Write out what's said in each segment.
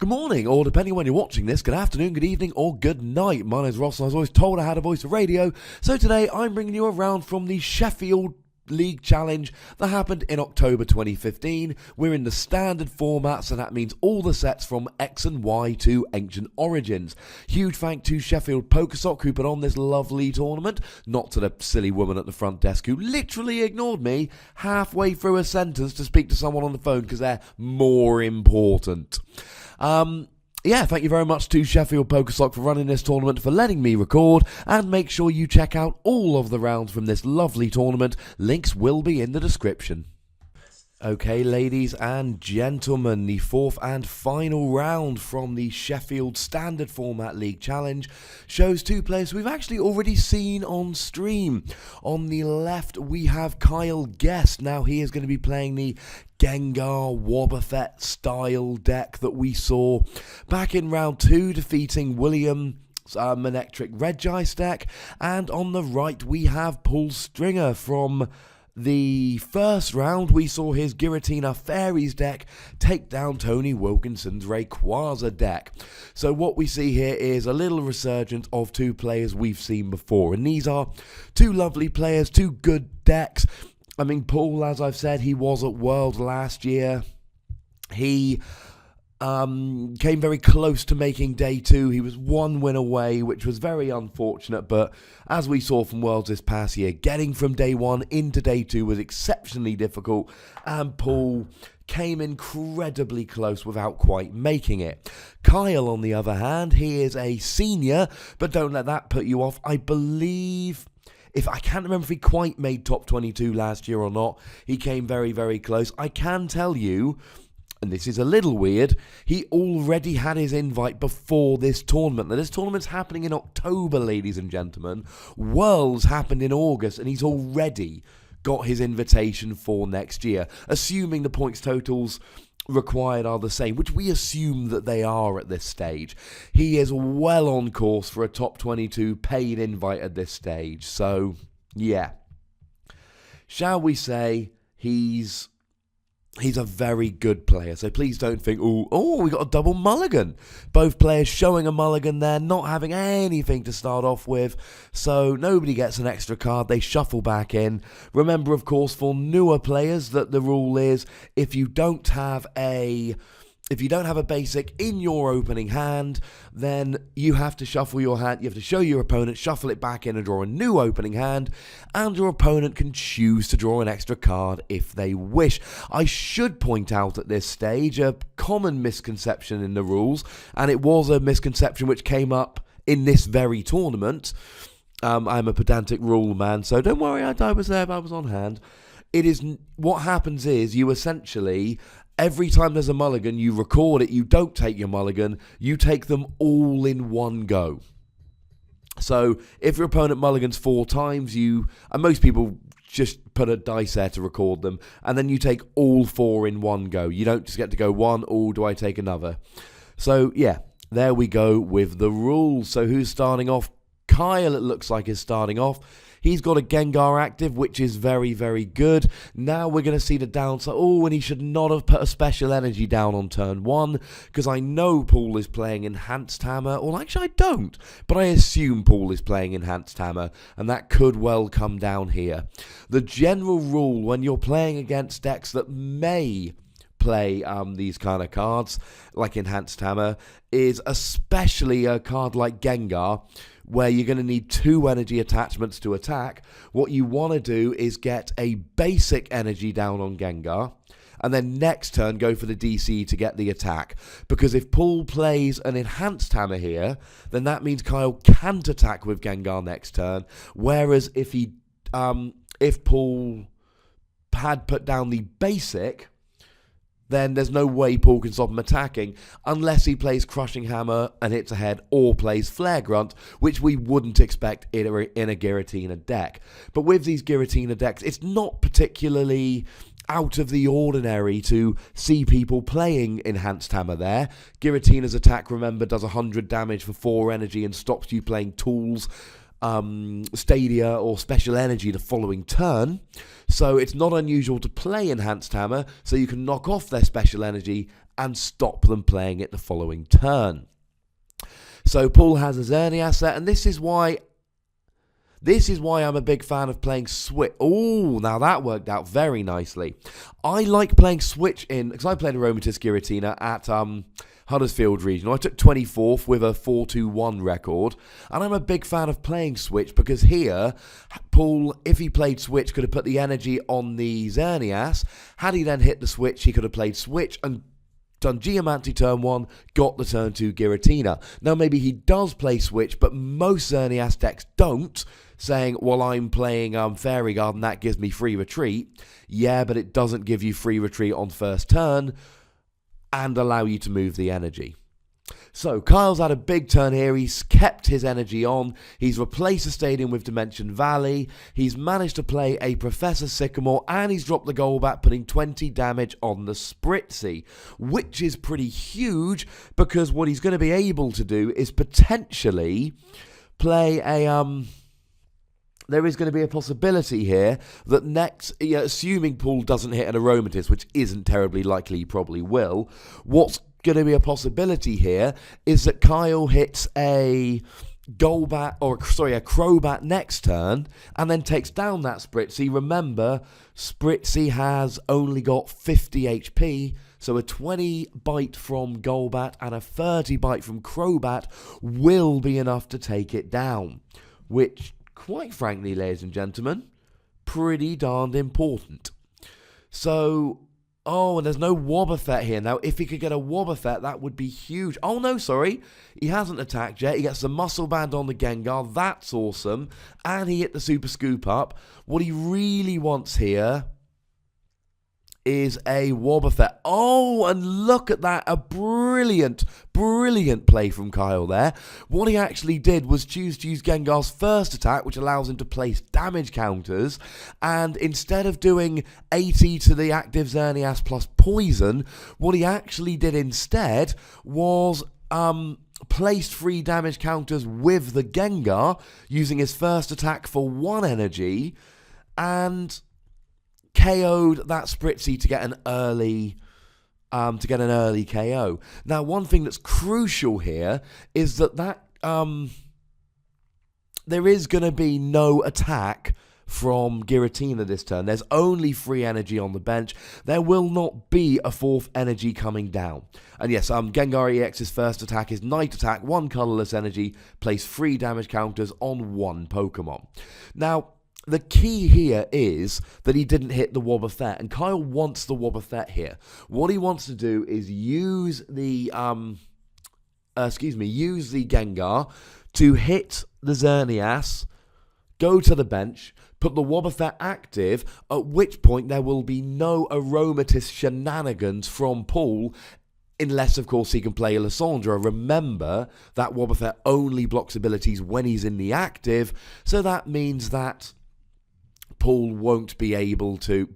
Good morning, or depending on when you're watching this, good afternoon, good evening, or good night. My name's Ross, and I was always told I had a voice for radio, so today I'm bringing you around from the Sheffield League Challenge that happened in October 2015. We're in the standard format, so that means all the sets from X and Y to Ancient Origins. Huge thank to Sheffield PokerSock who put on this lovely tournament, not to the silly woman at the front desk who literally ignored me halfway through a sentence to speak to someone on the phone because they're more important. Thank you very much to Sheffield PokerSock for running this tournament, for letting me record, and make sure you check out all of the rounds from this lovely tournament. Links will be in the description. Okay, ladies and gentlemen, the fourth and final round from the Sheffield Standard Format League Challenge shows two players we've actually already seen on stream. On the left, we have Kyle Guest. Now, he is going to be playing the Gengar Wobbuffet style deck that we saw back in round 2, defeating William Manectric Regice deck. And on the right, we have Paul Stringer. From the first round, we saw his Giratina Fairies deck take down Tony Wilkinson's Rayquaza deck. So what we see here is a little resurgence of two players we've seen before. And these are two lovely players, two good decks. I mean, Paul, as I've said, he was at Worlds last year. He came very close to making day 2. He was one win away, which was very unfortunate. But as we saw from Worlds this past year, getting from day 1 into day 2 was exceptionally difficult. And Paul came incredibly close without quite making it. Kyle, on the other hand, he is a senior, but don't let that put you off. I believe, I can't remember if he quite made top 22 last year or not. He came very, very close. I can tell you, and this is a little weird, he already had his invite before this tournament. Now, this tournament's happening in October, ladies and gentlemen. Worlds happened in August, and he's already got his invitation for next year, assuming the points totals required are the same, which we assume that they are at this stage. He is well on course for a top 22 paid invite at this stage. So, yeah. Shall we say he's a very good player. So please don't think, oh, we got a double mulligan. Both players showing a mulligan there, not having anything to start off with. So nobody gets an extra card. They shuffle back in. Remember, of course, for newer players that the rule is if you don't have a basic in your opening hand, then you have to shuffle your hand. You have to show your opponent, shuffle it back in and draw a new opening hand, and your opponent can choose to draw an extra card if they wish. I should point out at this stage a common misconception in the rules, and it was a misconception which came up in this very tournament. I'm a pedantic rule man, so don't worry, I was there, I was on hand. What happens is you essentially, every time there's a mulligan, you record it. You don't take your mulligan. You take them all in one go. So if your opponent mulligans 4 times, and most people just put a dice there to record them, and then you take all 4 in one go. You don't just get to go one, do I take another? So yeah, there we go with the rules. So who's starting off? Kyle, it looks like, is starting off. He's got a Gengar active, which is very, very good. Now we're going to see the downside. And he should not have put a special energy down on turn 1, because I know Paul is playing Enhanced Hammer. Well, actually, I don't, but I assume Paul is playing Enhanced Hammer, and that could well come down here. The general rule when you're playing against decks that may play these kind of cards, like Enhanced Hammer, is especially a card like Gengar, where you're going to need 2 energy attachments to attack. What you want to do is get a basic energy down on Gengar, and then next turn go for the DC to get the attack. Because if Paul plays an Enhanced Hammer here, then that means Kyle can't attack with Gengar next turn. Whereas if Paul had put down the basic, then there's no way Paul can stop him attacking unless he plays Crushing Hammer and hits ahead, or plays Flare Grunt, which we wouldn't expect in a Giratina deck. But with these Giratina decks, it's not particularly out of the ordinary to see people playing Enhanced Hammer there. Giratina's attack, remember, does 100 damage for 4 energy and stops you playing tools, Stadia or Special Energy the following turn. So it's not unusual to play Enhanced Hammer, so you can knock off their Special Energy and stop them playing it the following turn. So Paul has a Xerneas set, and this is why I'm a big fan of playing Switch. Oh, now that worked out very nicely. I like playing Switch in, because I played Aromatisse Giratina at Huddersfield Regional. I took 24th with a 4-2-1 record, and I'm a big fan of playing Switch because here, Paul, if he played Switch, could have put the energy on the Xerneas. Had he then hit the Switch, he could have played Switch and done Geomancy turn 1, got the turn 2 Giratina. Now maybe he does play Switch, but most Xerneas decks don't, saying, well, I'm playing Fairy Garden, that gives me free retreat. Yeah, but it doesn't give you free retreat on first turn and allow you to move the energy. So Kyle's had a big turn here. He's kept his energy on. He's replaced the stadium with Dimension Valley. He's managed to play a Professor Sycamore, and he's dropped the Golbat, putting 20 damage on the Spritzy, which is pretty huge because what he's going to be able to do is potentially play a there is going to be a possibility here that next, assuming Paul doesn't hit an Aromatisse, which isn't terribly likely, he probably will, what's going to be a possibility here is that Kyle hits a Crobat next turn and then takes down that Spritzy. Remember, Spritzy has only got 50 HP, so a 20 bite from Golbat and a 30 bite from Crobat will be enough to take it down, which, quite frankly, ladies and gentlemen, pretty darned important. So, and there's no Wobbuffet here. Now, if he could get a Wobbuffet, that would be huge. Oh, no, sorry. He hasn't attacked yet. He gets the Muscle Band on the Gengar. That's awesome. And he hit the Super Scoop Up. What he really wants here is a Wobbuffet. Oh, and look at that. A brilliant play from Kyle there. What he actually did was choose to use Gengar's first attack, which allows him to place damage counters. And instead of doing 80 to the active Xerneas plus poison, what he actually did instead was placed 3 damage counters with the Gengar, using his first attack for 1 energy, and KO'd that Spritzy to get an early KO. Now, one thing that's crucial here is that there is going to be no attack from Giratina this turn. There's only 3 energy on the bench. There will not be a 4th energy coming down. And yes, Gengar EX's first attack is Night Attack, 1 colorless energy, place 3 damage counters on 1 Pokemon. Now, the key here is that he didn't hit the Wobbuffet, and Kyle wants the Wobbuffet here. What he wants to do is use the Gengar to hit the Xerneas, go to the bench, put the Wobbuffet active, at which point there will be no Aromatisse shenanigans from Paul, unless, of course, he can play Lysandra. Remember, that Wobbuffet only blocks abilities when he's in the active, so that means that Paul will be able to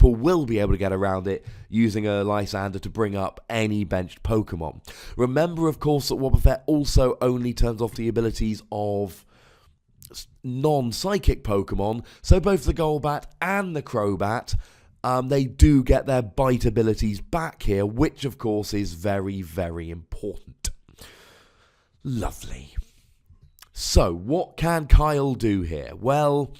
get around it using a Lysander to bring up any benched Pokemon. Remember, of course, that Wobbuffet also only turns off the abilities of non-psychic Pokemon, so both the Golbat and the Crobat, they do get their bite abilities back here, which, of course, is very, very important. Lovely. So, what can Kyle do here? Well,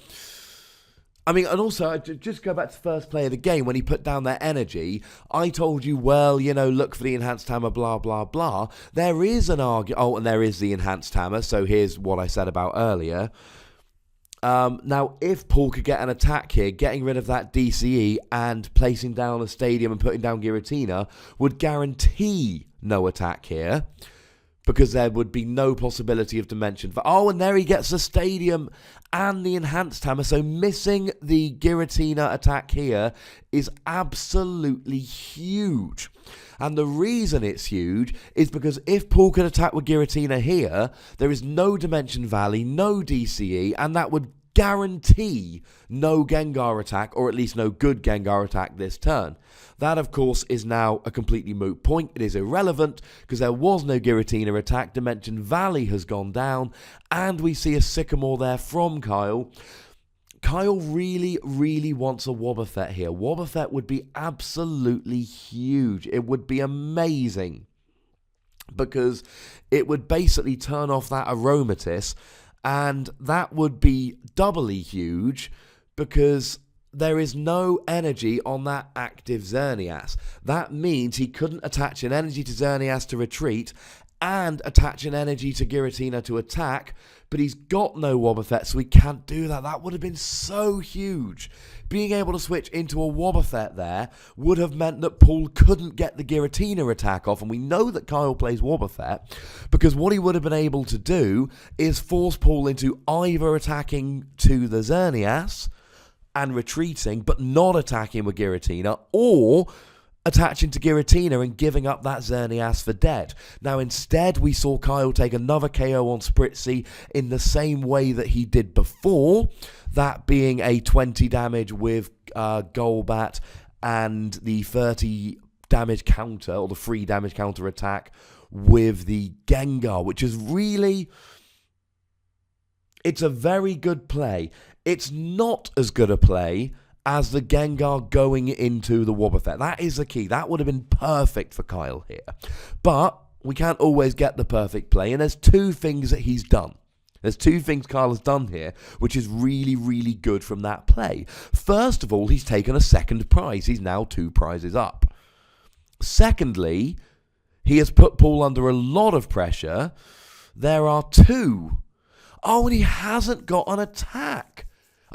I mean, and also, just go back to first play of the game, when he put down their energy, I told you, well, look for the Enhanced Hammer, blah, blah, blah. There is an argument, and there is the Enhanced Hammer, so here's what I said about earlier. Now, if Paul could get an attack here, getting rid of that DCE and placing down a stadium and putting down Giratina would guarantee no attack here, because there would be no possibility of Dimension. And there he gets the stadium and the Enhanced Hammer, so missing the Giratina attack here is absolutely huge. And the reason it's huge is because if Paul could attack with Giratina here, there is no Dimension Valley, no DCE, and that would guarantee no Gengar attack, or at least no good Gengar attack this turn. That, of course, is now a completely moot point. It is irrelevant because there was no Giratina attack. Dimension Valley has gone down, and we see a Sycamore there from Kyle. Kyle really, really wants a Wobbuffet here. Wobbuffet would be absolutely huge. It would be amazing because it would basically turn off that Aromatisse, and that would be doubly huge because there is no energy on that active Xerneas. That means he couldn't attach an energy to Xerneas to retreat and attach an energy to Giratina to attack, but he's got no Wobbuffet, so he can't do that. That would have been so huge. Being able to switch into a Wobbuffet there would have meant that Paul couldn't get the Giratina attack off, and we know that Kyle plays Wobbuffet, because what he would have been able to do is force Paul into either attacking to the Xerneas and retreating, but not attacking with Giratina, or attaching to Giratina and giving up that Xerneas for dead. Now, instead, we saw Kyle take another KO on Spritzy in the same way that he did before, that being a 20 damage with Golbat and the 30 damage counter, or the free damage counter attack with the Gengar, which is really... it's a very good play. It's not as good a play as the Gengar going into the Wobbuffet. That is the key. That would have been perfect for Kyle here. But we can't always get the perfect play, and there's two things that he's done. There's two things Kyle has done here, which is really, really good from that play. First of all, he's taken a second prize. He's now 2 prizes up. Secondly, he has put Paul under a lot of pressure. There are 2. Oh, and he hasn't got an attack.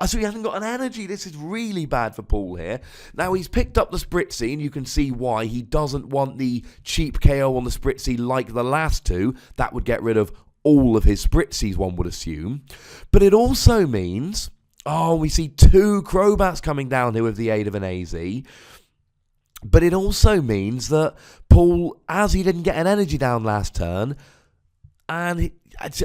So he hasn't got an energy. This is really bad for Paul here. Now, he's picked up the Spritzy, and you can see why. He doesn't want the cheap KO on the Spritzy like the last 2. That would get rid of all of his Spritzys, one would assume. But it also means... oh, we see 2 Crobats coming down here with the aid of an AZ. But it also means that Paul, as he didn't get an energy down last turn... and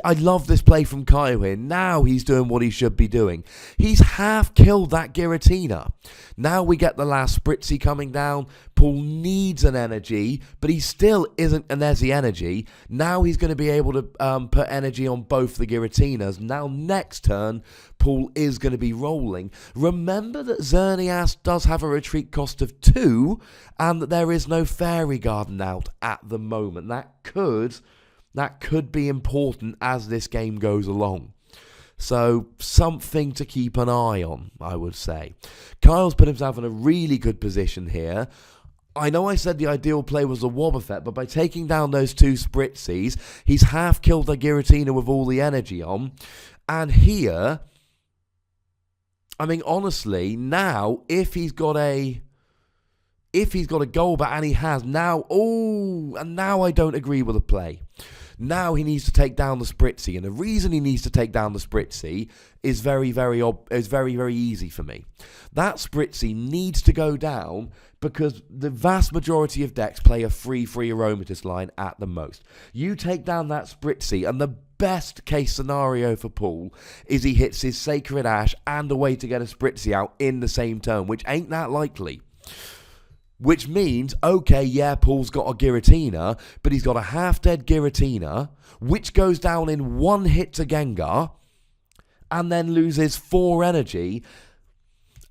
I love this play from Kyle here. Now he's doing what he should be doing. He's half killed that Giratina. Now we get the last Spritzy coming down. Paul needs an energy, but he still isn't an Ezzy energy. Now he's going to be able to put energy on both the Giratinas. Now next turn, Paul is going to be rolling. Remember that Xerneas does have a retreat cost of 2, and that there is no Fairy Garden out at the moment. That could be important as this game goes along. So, something to keep an eye on, I would say. Kyle's put himself in a really good position here. I know I said the ideal play was a Wobbuffet, but by taking down those 2 Spritzys, he's half killed the Giratina with all the energy on. And here, I mean, honestly, now, if he's got a Golbat, and he has, now, and now I don't agree with the play. Now he needs to take down the Spritzy, and the reason he needs to take down the Spritzy is very, very easy for me. That Spritzy needs to go down because the vast majority of decks play a free Aromatisse line at the most. You take down that Spritzy, and the best case scenario for Paul is he hits his Sacred Ash and a way to get a Spritzy out in the same turn, which ain't that likely. Which means, okay, yeah, Paul's got a Giratina, but he's got a half-dead Giratina, which goes down in 1 hit to Gengar, and then loses 4 energy,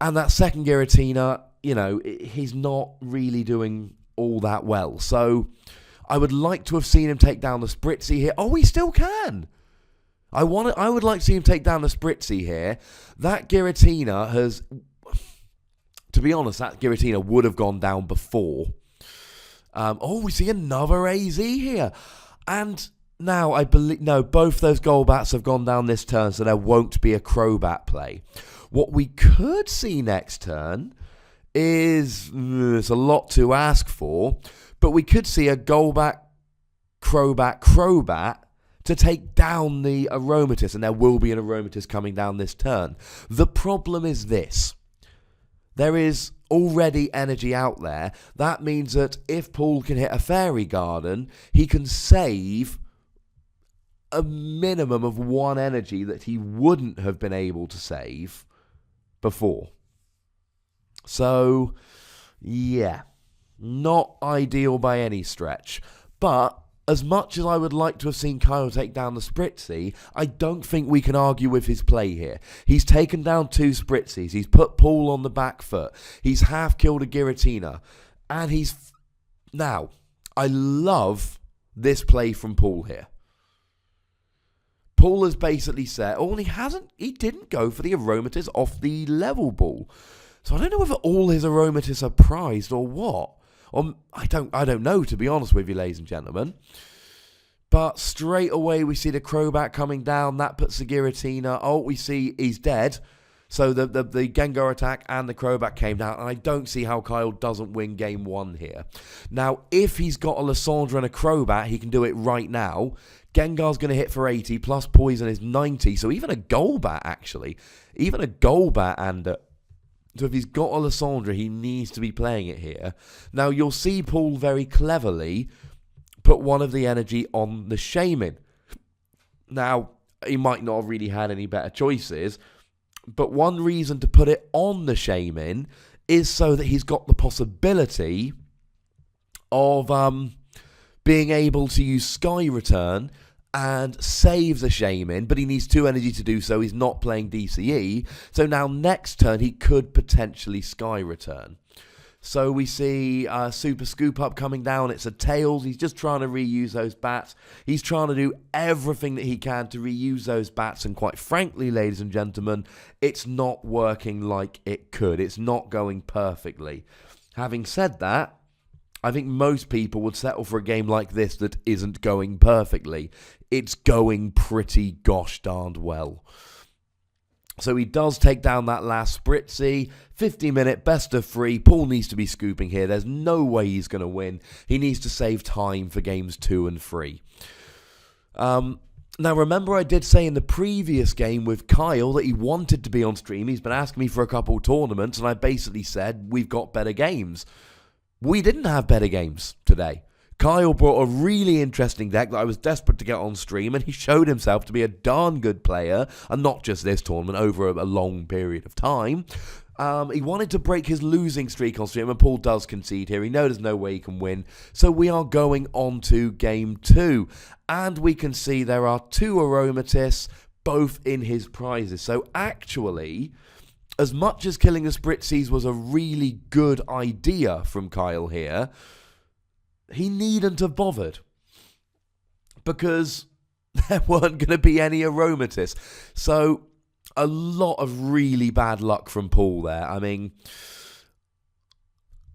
and that second Giratina, you know, he's not really doing all that well. So, I would like to have seen him take down the Spritzy here. Oh, he still can! I would like to see him take down the Spritzy here. That Giratina has... to be honest, that Giratina would have gone down before. We see another AZ here. And now, I believe... no, both those Golbats have gone down this turn, so there won't be a Crobat play. What we could see next turn is... it's a lot to ask for, but we could see a Golbat, Crobat to take down the Aromatisse, and there will be an Aromatisse coming down this turn. The problem is this. There is already energy out there. That means that if Paul can hit a Fairy Garden, he can save a minimum of 1 energy that he wouldn't have been able to save before. So, yeah, not ideal by any stretch. But as much as I would like to have seen Kyle take down the Spritzy, I don't think we can argue with his play here. He's taken down 2 Spritzys. He's put Paul on the back foot. He's half killed a Giratina. And Now, I love this play from Paul here. Paul has basically said, and he didn't go for the Aromatisse off the level ball. So I don't know whether all his Aromatisse are prized or what. I don't know, to be honest with you, ladies and gentlemen. But straight away we see the Crobat coming down. That puts the Giratina. We see he's dead. So the Gengar attack and the Crobat came down. And I don't see how Kyle doesn't win game 1 here. Now, if he's got a Lysandre and a Crobat, he can do it right now. Gengar's going to hit for 80, plus Poison is 90. So even a Golbat, actually. Even a Golbat and... So if he's got a Lysandre, he needs to be playing it here. Now, you'll see Paul very cleverly put one of the energy on the Shaman. Now, he might not have really had any better choices, but one reason to put it on the Shaman is so that he's got the possibility of being able to use Sky Return and save the Shaman, but he needs 2 energy to do so. He's not playing DCE. So now next turn, he could potentially Sky Return. So we see Super Scoop Up coming down. It's a Tails. He's just trying to reuse those bats. He's trying to do everything that he can to reuse those bats. And quite frankly, ladies and gentlemen, it's not working like it could. It's not going perfectly. Having said that, I think most people would settle for a game like this that isn't going perfectly. It's going pretty gosh darned well. So he does take down that last Spritzy. 50-minute best of 3. Paul needs to be scooping here. There's no way he's going to win. He needs to save time for games 2 and 3. Now, remember I did say in the previous game with Kyle that he wanted to be on stream. He's been asking me for a couple tournaments, and I basically said, we've got better games. We didn't have better games today. Kyle brought a really interesting deck that I was desperate to get on stream, and he showed himself to be a darn good player, and not just this tournament, over a long period of time. He wanted to break his losing streak on stream, and Paul does concede here. He knows there's no way he can win. So we are going on to game 2, and we can see there are 2 Aromatisse, both in his prizes. So actually, as much as killing the Spritzys was a really good idea from Kyle here, he needn't have bothered, because there weren't going to be any Aromatisse. So a lot of really bad luck from Paul there. I mean,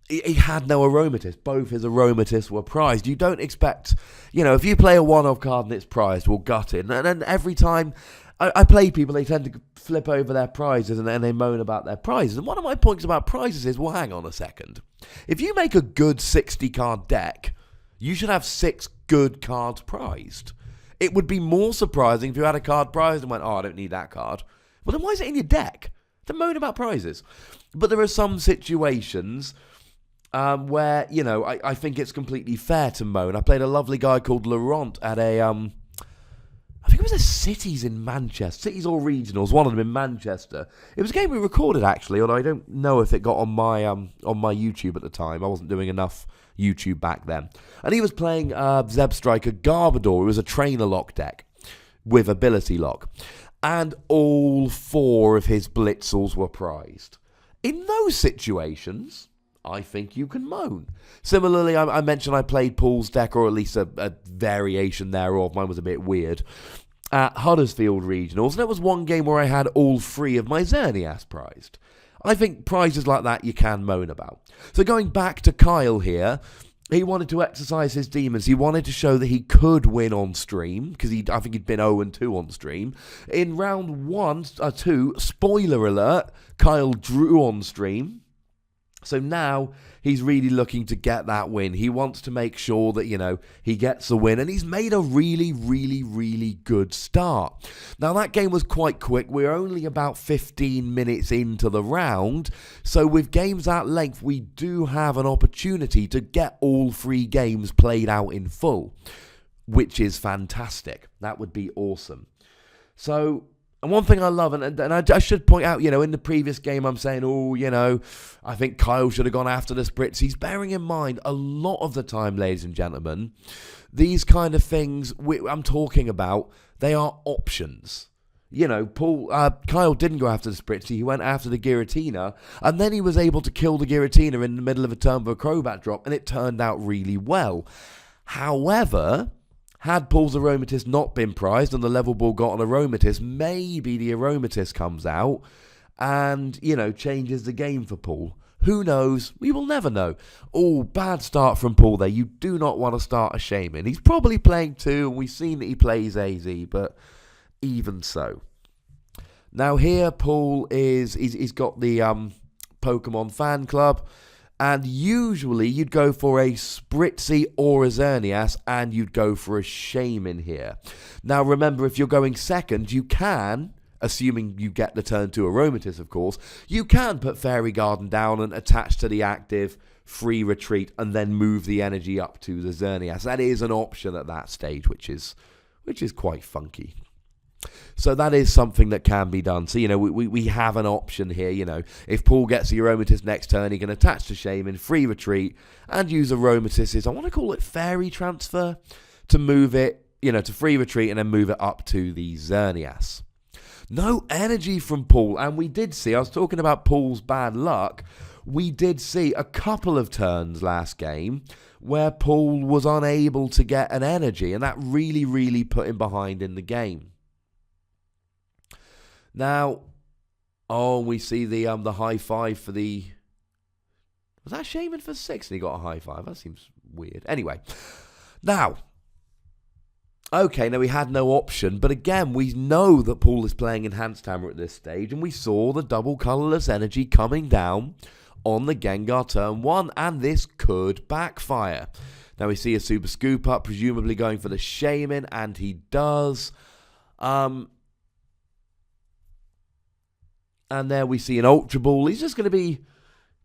he had no Aromatisse. Both his Aromatisse were prized. You don't expect, if you play a one-off card and it's prized, we'll gut it. And then every time I play people, they tend to flip over their prizes and then they moan about their prizes. And one of my points about prizes is, well, hang on a second. If you make a good 60-card deck, you should have 6 good cards prized. It would be more surprising if you had a card prized and went, I don't need that card. Well, then why is it in your deck? Don't moan about prizes. But there are some situations where, I think it's completely fair to moan. I played a lovely guy called Laurent at a... I think it was a Cities in Manchester. Cities or Regionals, one of them in Manchester. It was a game we recorded, actually, although I don't know if it got on my YouTube at the time. I wasn't doing enough YouTube back then. And he was playing Zeb Striker Garbodor. It was a trainer lock deck with ability lock. And all 4 of his Blitzels were prized. In those situations, I think you can moan. Similarly, I mentioned I played Paul's deck, or at least a variation thereof. Mine was a bit weird. At Huddersfield Regionals, and there was one game where I had all 3 of my Xerneas prized. I think prizes like that you can moan about. So going back to Kyle here, he wanted to exercise his demons. He wanted to show that he could win on stream, because I think he'd been 0-2 on stream. In round 2, spoiler alert, Kyle drew on stream. So now he's really looking to get that win. He wants to make sure that, he gets the win. And he's made a really, really, really good start. Now, that game was quite quick. We're only about 15 minutes into the round. So with games that length, we do have an opportunity to get all 3 games played out in full, which is fantastic. That would be awesome. So And one thing I love, and I should point out, in the previous game I'm saying, I think Kyle should have gone after the Spritzies. Bearing in mind, a lot of the time, ladies and gentlemen, these kind of things I'm talking about, they are options. Kyle didn't go after the Spritzy, he went after the Giratina, and then he was able to kill the Giratina in the middle of a turn with a Crobat drop, and it turned out really well. However, had Paul's Aromatisse not been prized and the level ball got an Aromatisse, maybe the Aromatisse comes out and, changes the game for Paul. Who knows? We will never know. Oh, bad start from Paul there. You do not want to start a Shaman. He's probably playing 2, and we've seen that he plays AZ, but even so. Now here, Paul he's got the Pokemon fan club. And usually you'd go for a Spritzy or a Xerneas, and you'd go for a Shaman here. Now remember, if you're going second, you can, assuming you get the turn 2 Aromatisse, of course, you can put Fairy Garden down and attach to the active, free retreat, and then move the energy up to the Xerneas. That is an option at that stage, which is quite funky. So that is something that can be done. So, we have an option here, If Paul gets the Aromatisse next turn, he can attach to Shaman, free retreat, and use Aromatisse's, I want to call it Fairy Transfer, to move it, to free retreat and then move it up to the Xerneas. No energy from Paul, and we did see, I was talking about Paul's bad luck, we did see a couple of turns last game where Paul was unable to get an energy, and that really, really put him behind in the game. Now, we see the high five for the... Was that Shaman for 6 and he got a high five? That seems weird. Anyway, now, we had no option, but again, we know that Paul is playing Enhanced Hammer at this stage, and we saw the double colourless energy coming down on the Gengar turn 1, and this could backfire. Now we see a Super Scoop Up, presumably going for the Shaman, and he does. And there we see an Ultra Ball. He's just going to be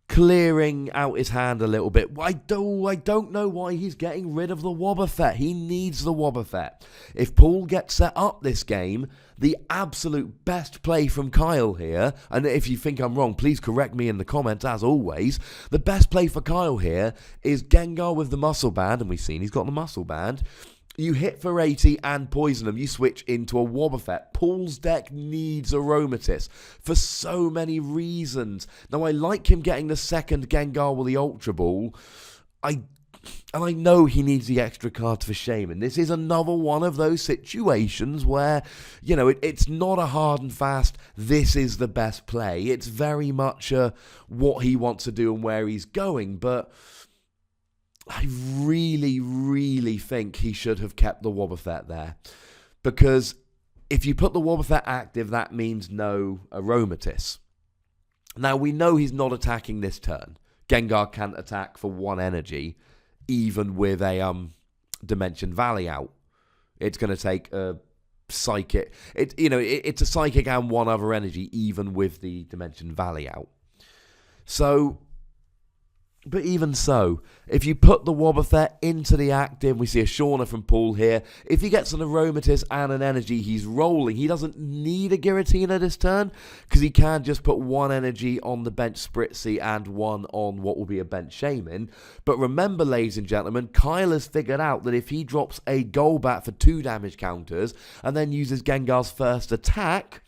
clearing out his hand a little bit. I don't know why he's getting rid of the Wobbuffet. He needs the Wobbuffet. If Paul gets set up this game, the absolute best play from Kyle here, and if you think I'm wrong, please correct me in the comments as always, the best play for Kyle here is Gengar with the Muscle Band, and we've seen he's got the Muscle Band. You hit for 80 and poison them. You switch into a Wobbuffet. Paul's deck needs Aromatisse for so many reasons. Now, I like him getting the second Gengar with the Ultra Ball. I know he needs the extra cards for Shaman. This is another one of those situations where, it's not a hard and fast, this is the best play. It's very much what he wants to do and where he's going, but I really, really think he should have kept the Wobbuffet there. Because if you put the Wobbuffet active, that means no Aromatisse. Now, we know he's not attacking this turn. Gengar can't attack for 1 energy, even with a Dimension Valley out. It's going to take a Psychic. It's a Psychic and 1 other energy, even with the Dimension Valley out. But even so, if you put the Wobbuffet into the active, we see a Shauna from Paul here. If he gets an Aromatisse and an energy, he's rolling. He doesn't need a Giratina this turn, because he can just put 1 energy on the bench Spritzy and 1 on what will be a bench Shaman. But remember, ladies and gentlemen, Kyle has figured out that if he drops a Golbat for 2 damage counters, and then uses Gengar's first attack,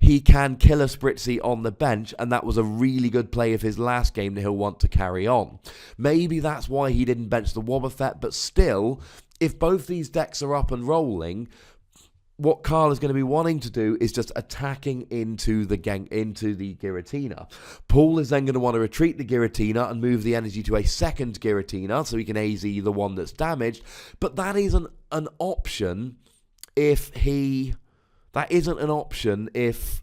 he can kill a Spritzy on the bench, and that was a really good play of his last game that he'll want to carry on. Maybe that's why he didn't bench the Wobbuffet, but still, if both these decks are up and rolling, what Carl is going to be wanting to do is just attacking into the Giratina. Paul is then going to want to retreat the Giratina and move the energy to a second Giratina, so he can AZ the one that's damaged, but that isn't an option if he... That isn't an option if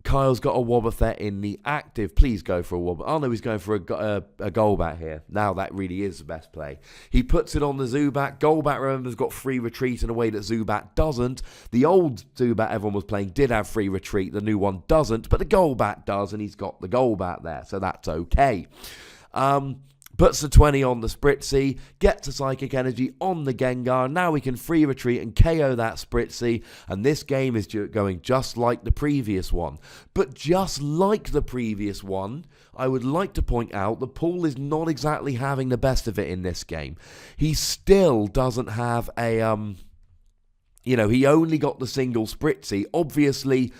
Kyle's got a Wobbuffet in the active. Please go for a Wobbuffet. Oh, no, he's going for a Golbat here. Now that really is the best play. He puts it on the Zubat. Golbat, remember, has got free retreat in a way that Zubat doesn't. The old Zubat everyone was playing did have free retreat. The new one doesn't, but the Golbat does, and he's got the Golbat there, so that's okay. But puts the 20 on the Spritzy, gets a Psychic Energy on the Gengar. Now we can free retreat and KO that Spritzy, and this game is going just like the previous one. But just like the previous one, I would like to point out that Paul is not exactly having the best of it in this game. He still doesn't have a... he only got the single Spritzy. Obviously,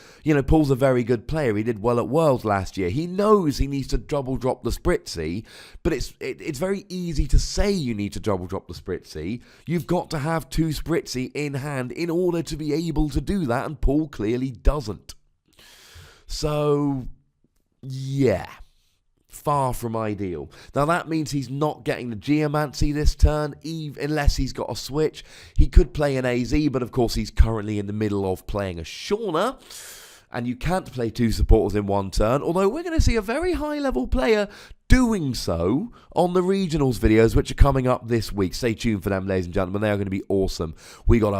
Paul's a very good player. He did well at Worlds last year. He knows he needs to double drop the Spritzy, but it's very easy to say you need to double drop the Spritzy. You've got to have 2 Spritzy in hand in order to be able to do that, and Paul clearly doesn't. So, yeah. Far from ideal. Now that means he's not getting the Geomancy this turn, unless he's got a switch. He could play an AZ, but of course he's currently in the middle of playing a Shauna, and you can't play 2 supporters in one turn, although we're going to see a very high level player doing so on the regionals videos, which are coming up this week. Stay tuned for them, ladies and gentlemen. They are going to be awesome. We got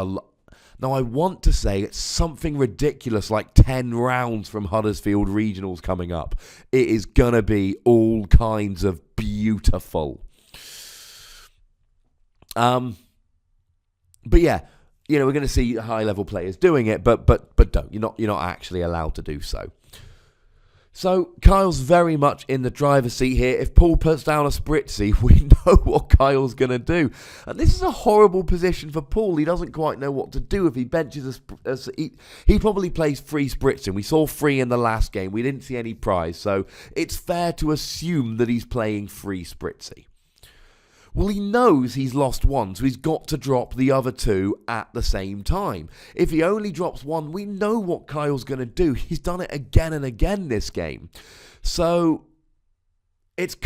Now, I want to say it's something ridiculous like 10 rounds from Huddersfield Regionals coming up. It is going to be all kinds of beautiful. But yeah, we're going to see high-level players doing it, but don't. You're not actually allowed to do so. So, Kyle's very much in the driver's seat here. If Paul puts down a Spritzy, we know what Kyle's going to do. And this is a horrible position for Paul. He doesn't quite know what to do if he benches he probably plays free Spritzing. We saw free in the last game. We didn't see any prize. So, it's fair to assume that he's playing free Spritzy. Well, he knows he's lost one, so he's got to drop the other 2 at the same time. If he only drops one, we know what Kyle's going to do. He's done it again and again this game. So, it's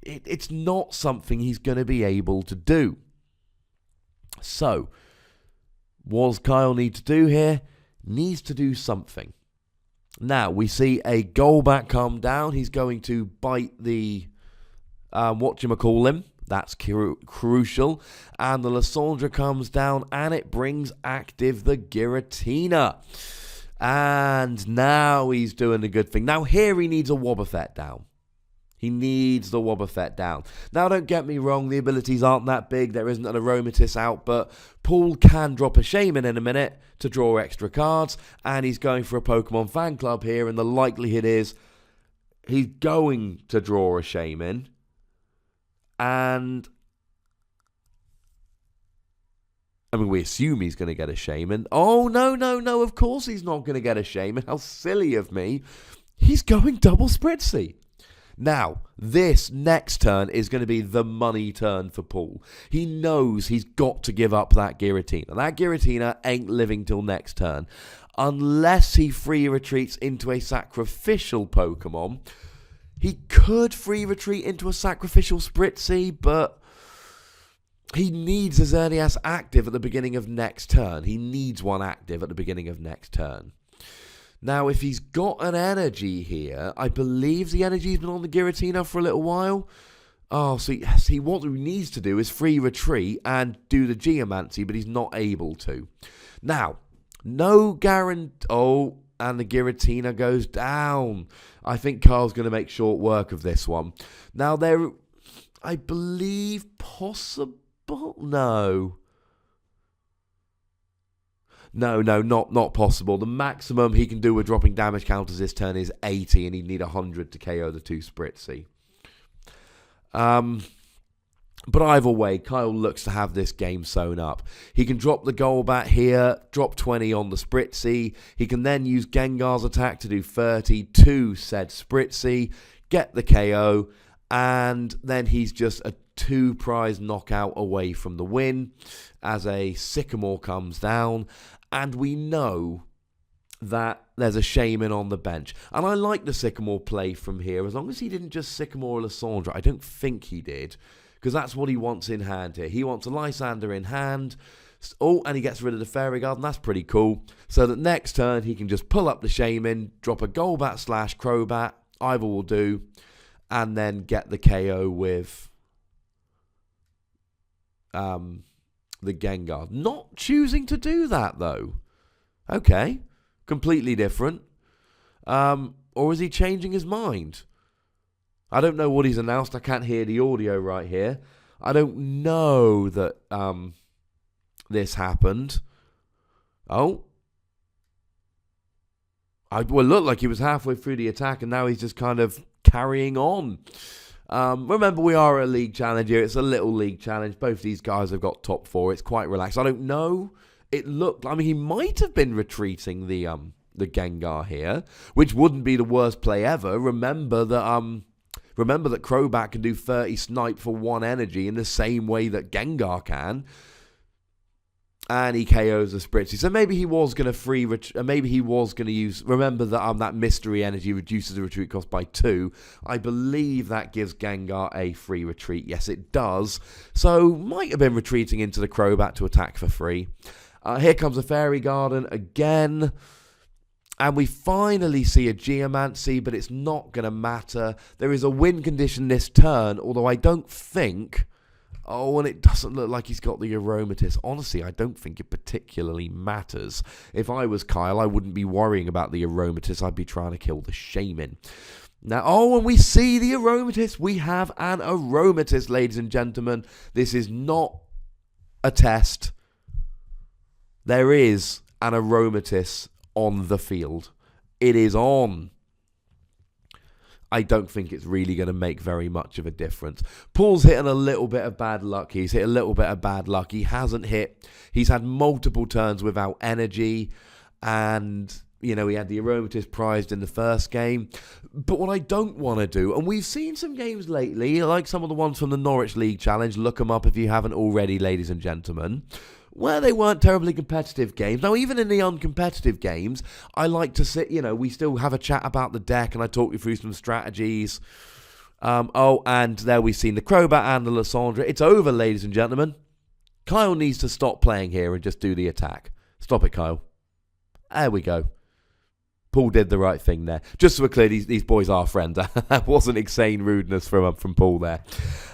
it's not something he's going to be able to do. So, what does Kyle need to do here? Needs to do something. Now, we see a Golbat come down. He's going to bite the... whatchamacallhim. That's crucial. And the Lysandre comes down, and it brings active the Giratina. And now he's doing a good thing. Now here he needs a Wobbuffet down. He needs the Wobbuffet down. Now don't get me wrong, the abilities aren't that big. There isn't an Aromatisse out, but Paul can drop a Shaman in a minute to draw extra cards. And he's going for a Pokemon fan club here, and the likelihood is he's going to draw a Shaman. And we assume he's going to get a Shaman. Oh, no, of course he's not going to get a Shaman. How silly of me. He's going double Spritzy. Now, this next turn is going to be the money turn for Paul. He knows he's got to give up that Giratina. That Giratina ain't living till next turn. Unless he free retreats into a sacrificial Pokemon. He could free retreat into a sacrificial Spritzy, but he needs his Xerneas active at the beginning of next turn. He needs one active at the beginning of next turn. Now, if he's got an energy here, I believe the energy's been on the Giratina for a little while. Oh, so what he needs to do is free retreat and do the Geomancy, but he's not able to. Now, no guarantee... Oh... And the Giratina goes down. I think Carl's going to make short work of this one. Now, I believe, possible... No, not possible. The maximum he can do with dropping damage counters this turn is 80, and he'd need 100 to KO the 2 Spritzy. But either way, Kyle looks to have this game sewn up. He can drop the Golbat here, drop 20 on the Spritzy. He can then use Gengar's attack to do 30 to said Spritzy, get the KO, and then he's just a 2 prize knockout away from the win as a Sycamore comes down. And we know that there's a Shaman on the bench. And I like the Sycamore play from here, as long as he didn't just Sycamore Lysandre. I don't think he did. Because that's what he wants in hand here. He wants a Lysander in hand. Oh, and he gets rid of the Fairy Garden. That's pretty cool. So that next turn, he can just pull up the Shaman, drop a Golbat / Crobat. Either will do. And then get the KO with the Gengar. Not choosing to do that, though. Okay. Completely different. Or is he changing his mind? I don't know what he's announced. I can't hear the audio right here. I don't know that this happened. Oh. Well, it looked like he was halfway through the attack, and now he's just kind of carrying on. Remember, we are a league challenge here. It's a little league challenge. Both these guys have got top 4. It's quite relaxed. I don't know. It looked... I mean, he might have been retreating the Gengar here, which wouldn't be the worst play ever. Remember that Crobat can do 30 snipe for 1 energy in the same way that Gengar can. And he KOs the Spritzee. So maybe he was going to maybe he was going to use... Remember that that mystery energy reduces the retreat cost by 2. I believe that gives Gengar a free retreat. Yes, it does. So might have been retreating into the Crobat to attack for free. Here comes a Fairy Garden again. And we finally see a Geomancy, but it's not going to matter. There is a win condition this turn, although I don't think... Oh, and it doesn't look like he's got the Aromatisse. Honestly, I don't think it particularly matters. If I was Kyle, I wouldn't be worrying about the Aromatisse. I'd be trying to kill the Shaman. Now, and we see the Aromatisse. We have an Aromatisse, ladies and gentlemen. This is not a test. There is an Aromatisse on the field. It is on. I don't think it's really going to make very much of a difference. Paul's hitting a little bit of bad luck. He's hit a little bit of bad luck. He hasn't hit. He's had multiple turns without energy. And, he had the Aromatisse prized in the first game. But what I don't want to do, and we've seen some games lately, like some of the ones from the Norwich League Challenge. Look them up if you haven't already, ladies and gentlemen. Where they weren't terribly competitive games. Now, even in the uncompetitive games, I like to sit, we still have a chat about the deck and I talk you through some strategies. And there we've seen the Crobat and the Lysandre. It's over, ladies and gentlemen. Kyle needs to stop playing here and just do the attack. Stop it, Kyle. There we go. Paul did the right thing there. Just so we're clear, these boys are friends. That wasn't insane rudeness from Paul there.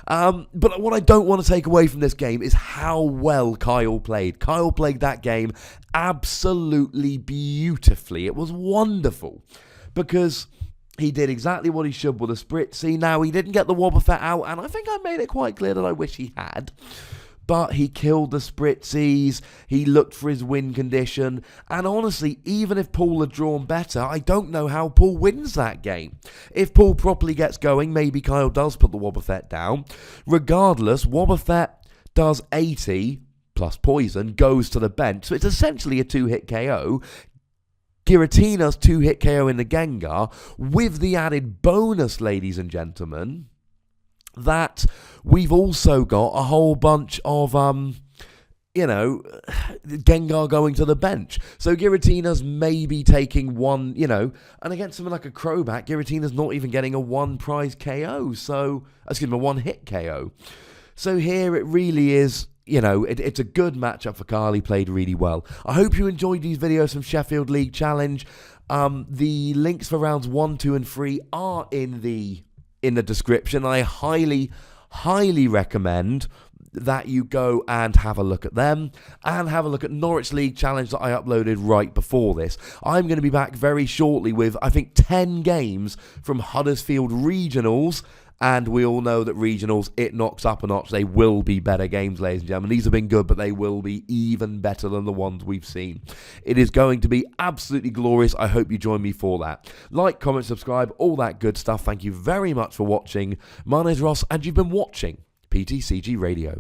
But what I don't want to take away from this game is how well Kyle played. Kyle played that game absolutely beautifully. It was wonderful because he did exactly what he should with a Spritzee. Now, he didn't get the Wobbuffet out, and I think I made it quite clear that I wish he had. But he killed the Spritzees, he looked for his win condition, and honestly, even if Paul had drawn better, I don't know how Paul wins that game. If Paul properly gets going, maybe Kyle does put the Wobbuffet down. Regardless, Wobbuffet does 80, plus poison, goes to the bench, so it's essentially a 2-hit KO. Giratina's 2-hit KO in the Gengar, with the added bonus, ladies and gentlemen, that we've also got a whole bunch of, Gengar going to the bench. So Giratina's maybe taking one, and against something like a Crobat, Giratina's not even getting a 1-prize KO. So, a 1-hit KO. So here it really is, it's a good matchup for Kyle. He played really well. I hope you enjoyed these videos from Sheffield League Challenge. The links for rounds 1, 2, and 3 are in the description. I highly recommend that you go and have a look at them and have a look at Norwich League Challenge that I uploaded right before this. I'm going to be back very shortly with, I think, 10 games from Huddersfield Regionals, and we all know that Regionals, it knocks up a notch. They will be better games, ladies and gentlemen. These have been good, but they will be even better than the ones we've seen. It is going to be absolutely glorious. I hope you join me for that. Like, comment, subscribe, all that good stuff. Thank you very much for watching. My name is Ross, and you've been watching PTCG Radio.